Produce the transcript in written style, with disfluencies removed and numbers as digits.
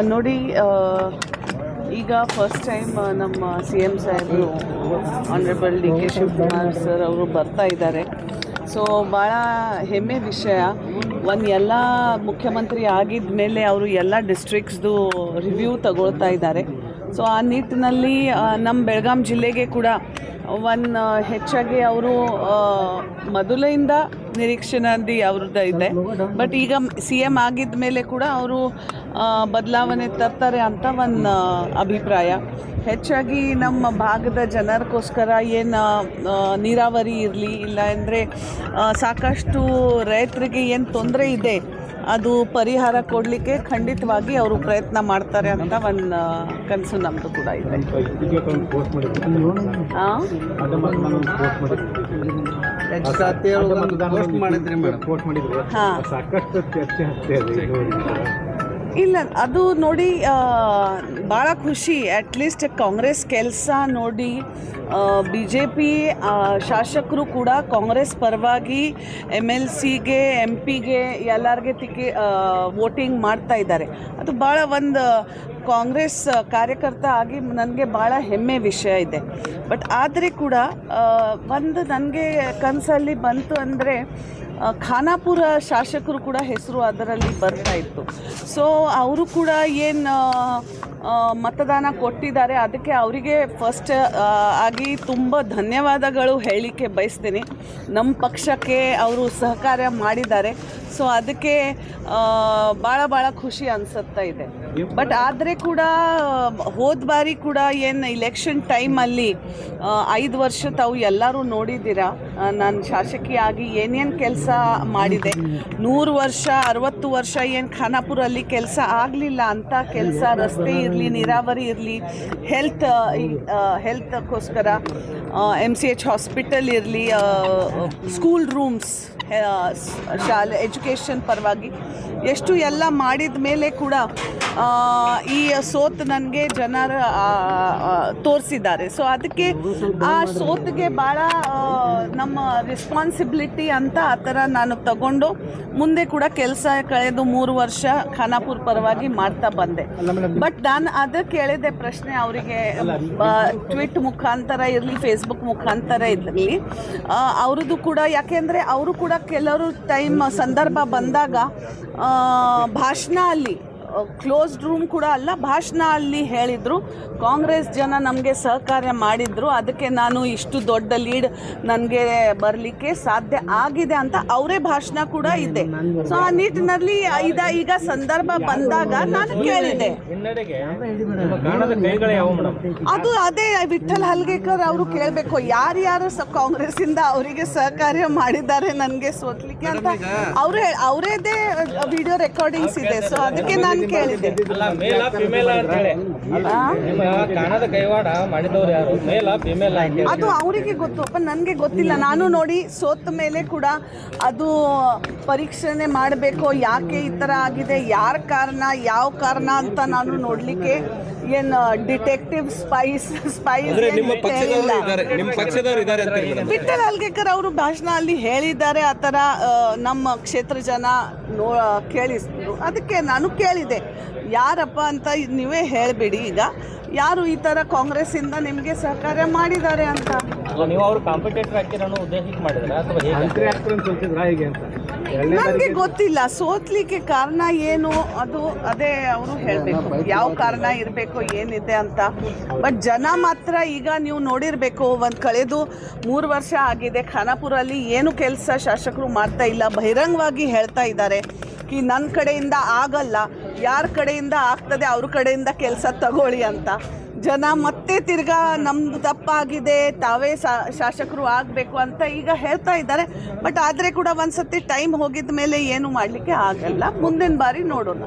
ನೋಡಿ ಈಗ first time ನಮ್ಮ CM ಸಾಹೇಬರು ಆನರೇಬಲ್ DK ಶಿವಕುಮಾರ್ ಸರ್ ಅವರು ಬರ್ತಾ ಇದ್ದಾರೆ. ಸೊ ಭಾಳ ಹೆಮ್ಮೆ ವಿಷಯ. ಎಲ್ಲ ಮುಖ್ಯಮಂತ್ರಿ ಆಗಿದ ಮೇಲೆ ಅವರು ಎಲ್ಲ ಡಿಸ್ಟ್ರಿಕ್ಟ್ಸ್ದು ರಿವ್ಯೂ ತಗೊಳ್ತಾ ಇದ್ದಾರೆ. ಸೊ ಆ ನಿಟ್ಟಿನಲ್ಲಿ ನಮ್ಮ ಬೆಳಗಾಂ ಜಿಲ್ಲೆಗೆ ಕೂಡ ಹೆಚ್ಚಾಗಿ ಅವರು ಮೊದಲಿಂದ ನಿರೀಕ್ಷೆನಲ್ಲಿ ಅವ್ರದ್ದು ಇದೆ. ಬಟ್ ಈಗ CM ಆಗಿದ್ದ ಮೇಲೆ ಕೂಡ ಅವರು ಬದಲಾವಣೆ ತರ್ತಾರೆ ಅಂತ ಒಂದು ಅಭಿಪ್ರಾಯ. ಹೆಚ್ಚಾಗಿ ನಮ್ಮ ಭಾಗದ ಜನರಿಗೋಸ್ಕರ ಏನು ನೀರಾವರಿ ಇರಲಿ, ಇಲ್ಲ ಅಂದರೆ ಸಾಕಷ್ಟು ರೈತರಿಗೆ ಏನು ತೊಂದರೆ ಇದೆ ಅದು ಪರಿಹಾರ ಕೊಡಲಿಕ್ಕೆ ಖಂಡಿತವಾಗಿ ಅವರು ಪ್ರಯತ್ನ ಮಾಡ್ತಾರೆ ಅಂತ ಒಂದು ಕನಸು ನಮ್ಮದು ಕೂಡ ಇದೆ. ಇಲ್ಲ, ಅದು ನೋಡಿ ಭಾಳ ಖುಷಿ. ಅಟ್ಲೀಸ್ಟ್ ಕಾಂಗ್ರೆಸ್ ಕೆಲಸ ನೋಡಿ BJP ಶಾಸಕರು ಕೂಡ ಕಾಂಗ್ರೆಸ್ ಪರವಾಗಿ MLCಗೆ MP ಗೆ ಎಲ್ಲರಿಗೆ ವೋಟಿಂಗ್ ಮಾಡ್ತಾ ಇದ್ದಾರೆ. ಅದು ಭಾಳ ಒಂದು ಕಾಂಗ್ರೆಸ್ ಕಾರ್ಯಕರ್ತ ಆಗಿ ನನಗೆ ಭಾಳ ಹೆಮ್ಮೆ ವಿಷಯ ಇದೆ. ಬಟ್ ಆದರೆ ಕೂಡ ನನಗೆ ಕನಸಲ್ಲಿ ಬಂತು ಅಂದರೆ ಖಾನಾಪುರ ಶಾಸಕರು ಕೂಡ ಹೆಸರು ಅದರಲ್ಲಿ ಬರ್ತಾ ಇತ್ತು. ಸೊ ಅವರು ಕೂಡ ಏನು ಮತದಾನ ಕೊಟ್ಟಿದ್ದಾರೆ, ಅದಕ್ಕೆ ಅವರಿಗೆ ಫಸ್ಟ್ ಆಗಿ ತುಂಬ ಧನ್ಯವಾದಗಳು ಹೇಳಲಿಕ್ಕೆ ಬಯಸ್ತೀನಿ. ನಮ್ಮ ಪಕ್ಷಕ್ಕೆ ಅವರು ಸಹಕಾರ ಮಾಡಿದ್ದಾರೆ. ಸೊ ಅದಕ್ಕೆ ಭಾಳ ಖುಷಿ ಅನಿಸುತ್ತಾ ಇದೆ. ಬಟ್ ಆದರೆ ಕೂಡ ಹೋದ ಬಾರಿ ಕೂಡ ಏನು ಇಲೆಕ್ಷನ್ ಟೈಮಲ್ಲಿ 5 ವರ್ಷ ತಾವು ಎಲ್ಲರೂ ನೋಡಿದ್ದೀರಾ, ನಾನು ಶಾಸಕಿಯಾಗಿ ಏನೇನು ಕೆಲಸ ಮಾಡಿದೆ. 100 ವರ್ಷ 60 ವರ್ಷ ಏನು ಖಾನಾಪುರಲ್ಲಿ ಕೆಲಸ ಆಗಲಿಲ್ಲ ಅಂತ ಕೆಲಸ, ರಸ್ತೆ ಇರಲಿ, ನೀರಾವರಿ ಇರಲಿ, ಹೆಲ್ತ್ಗೋಸ್ಕರ MCH ಹಾಸ್ಪಿಟಲ್ ಇರಲಿ, ಸ್ಕೂಲ್ ರೂಮ್ಸ್, ಶಾಲೆ ಎಜುಕೇಷನ್ ಪರವಾಗಿ ಎಷ್ಟು ಎಲ್ಲ ಮಾಡಿದ ಮೇಲೆ ಕೂಡ ಈ ಸೋತ್ ನನಗೆ ಜನರ ತೋರಿಸಿದ್ದಾರೆ. ಸೊ ಅದಕ್ಕೆ ಆ ಸೋತ್ಗೆ ಭಾಳ ನಮ್ಮ ರೆಸ್ಪಾನ್ಸಿಬಿಲಿಟಿ ಅಂತ ಆ ಥರ ನಾನು ತಗೊಂಡು ಮುಂದೆ ಕೂಡ ಕೆಲಸ ಕಳೆದು 3 ವರ್ಷ ಖಾನಾಪುರ ಪರವಾಗಿ ಮಾಡ್ತಾ ಬಂದೆ. ಬಟ್ ನಾನು ಅದಕ್ಕೆ ಕೇಳಿದೆ ಪ್ರಶ್ನೆ ಅವರಿಗೆ, ಟ್ವಿಟ್ ಮುಖಾಂತರ ಇರಲಿ, ಫೇಸ್ಬುಕ್ ಮುಖಾಂತರ ಇರಲಿ, ಅವ್ರದ್ದು ಕೂಡ, ಯಾಕೆಂದರೆ ಅವರು ಕೂಡ ಕೆಲವರು ಟೈಮ್ ಸಂದರ್ಭ ಬಂದಾಗ ಭಾಷಣ ಅಲ್ಲಿ ಕ್ಲೋಸ್ಡ್ ರೂಮ್ ಕೂಡ ಅಲ್ಲ, ಭಾಷಣ ಅಲ್ಲಿ ಹೇಳಿದರು, ಕಾಂಗ್ರೆಸ್ ಜನ ನಮಗೆ ಸಹಕಾರ ಮಾಡಿದರು, ಅದಕ್ಕೆ ನಾನು ಇಷ್ಟು ದೊಡ್ಡ ಲೀಡ್ ನನಗೆ ಬರಲಿಕ್ಕೆ ಸಾಧ್ಯ ಆಗಿದೆ ಅಂತ ಅವರೇ ಭಾಷಣ ಕೂಡ ಇದೆ. ಸೊ ಆ ನಿಟ್ಟಿನಲ್ಲಿ ಈಗ ಸಂದರ್ಭ ಬಂದಾಗ ನಾನು ಕೇಳಿದೆ, ಅದು ಅದೇ ವಿಠಲ್ ಹಲ್ಗೇಕರ್ ಅವರು ಕೇಳಬೇಕು, ಯಾರ್ಯಾರು ಕಾಂಗ್ರೆಸ್ಸಿಂದ ಅವರಿಗೆ ಸಹಕಾರ ಮಾಡಿದ್ದಾರೆ ನನಗೆ ಸೋತ್ಲಿಕ್ಕೆ ಅಂತ ಅವರೇದೇ ವಿಡಿಯೋ ರೆಕಾರ್ಡಿಂಗ್ಸ್ ಇದೆ. ಸೊ ಅದಕ್ಕೆ ನಾನು ಕೇಳಿದೆ, ಅದು ಅವರಿಗೆ ಗೊತ್ತು, ನನಗೆ ಗೊತ್ತಿಲ್ಲ. ನಾನು ನೋಡಿ ಸೋತ ಮೇಲೆ ಕೂಡ ಅದು ಪರೀಕ್ಷಣೆ ಮಾಡಬೇಕು, ಯಾಕೆ ಈ ಥರ ಆಗಿದೆ, ಯಾರ ಕಾರಣ, ಯಾವ ಕಾರಣ ಅಂತ ನಾನು ನೋಡಲಿಕ್ಕೆ ಏನು ಡಿಟೆಕ್ಟಿವ್ ಸ್ಪೈಸ್ ವಿಠಲ್ ಹಲ್ಗೇಕರ್ ಅವರು ಭಾಷಣ ಅಲ್ಲಿ ಹೇಳಿದ್ದಾರೆ. ಆ ಥರ ನಮ್ಮ ಕ್ಷೇತ್ರ ಜನ ಕೇಳಿಸಿದ್ರು. ಅದಕ್ಕೆ ನಾನು ಕೇಳಿದೆ, ಯಾರಪ್ಪ ಅಂತ ನೀವೇ ಹೇಳಿಬಿಡಿ, ಈಗ ಯಾರು ಈ ಥರ ಕಾಂಗ್ರೆಸ್ಸಿಂದ ನಿಮಗೆ ಸಹಕಾರ ಮಾಡಿದ್ದಾರೆ ಅಂತ. ನನಗೆ ಗೊತ್ತಿಲ್ಲ ಸೋತ್ಲಿಕ್ಕೆ ಕಾರಣ ಏನು, ಅದೇ ಅವರು ಹೇಳಬೇಕು, ಯಾವ ಕಾರಣ ಇರಬೇಕು, ಏನಿದೆ ಅಂತ. ಬಟ್ ಜನ ಮಾತ್ರ ಈಗ ನೀವು ನೋಡಿರಬೇಕು, ಕಳೆದು 3 ವರ್ಷ ಆಗಿದೆ, ಖಾನಾಪುರಲ್ಲಿ ಏನು ಕೆಲಸ ಶಾಸಕರು ಮಾಡ್ತಾ ಇಲ್ಲ, ಬಹಿರಂಗವಾಗಿ ಹೇಳ್ತಾ ಇದ್ದಾರೆ ಕಿ ನನ್ನ ಕಡೆಯಿಂದ ಆಗಲ್ಲ, ಯಾರ ಕಡೆಯಿಂದ ಆಗ್ತದೆ ಅವ್ರ ಕಡೆಯಿಂದ ಕೆಲಸ ತಗೊಳ್ಳಿ ಅಂತ. ಜನ ಮತ್ತೆ ತಿರ್ಗಾ ನಮ್ಮದು ತಪ್ಪಾಗಿದೆ, ತಾವೇ ಶಾಸಕರು ಆಗಬೇಕು ಅಂತ ಈಗ ಹೇಳ್ತಾ ಇದ್ದಾರೆ. ಬಟ್ ಆದರೆ ಕೂಡ ಒಂದ್ಸತಿ ಟೈಮ್ ಹೋಗಿದ ಮೇಲೆ ಏನು ಮಾಡಲಿಕ್ಕೆ ಆಗಲ್ಲ. ಮುಂದಿನ ಬಾರಿ ನೋಡೋಣ.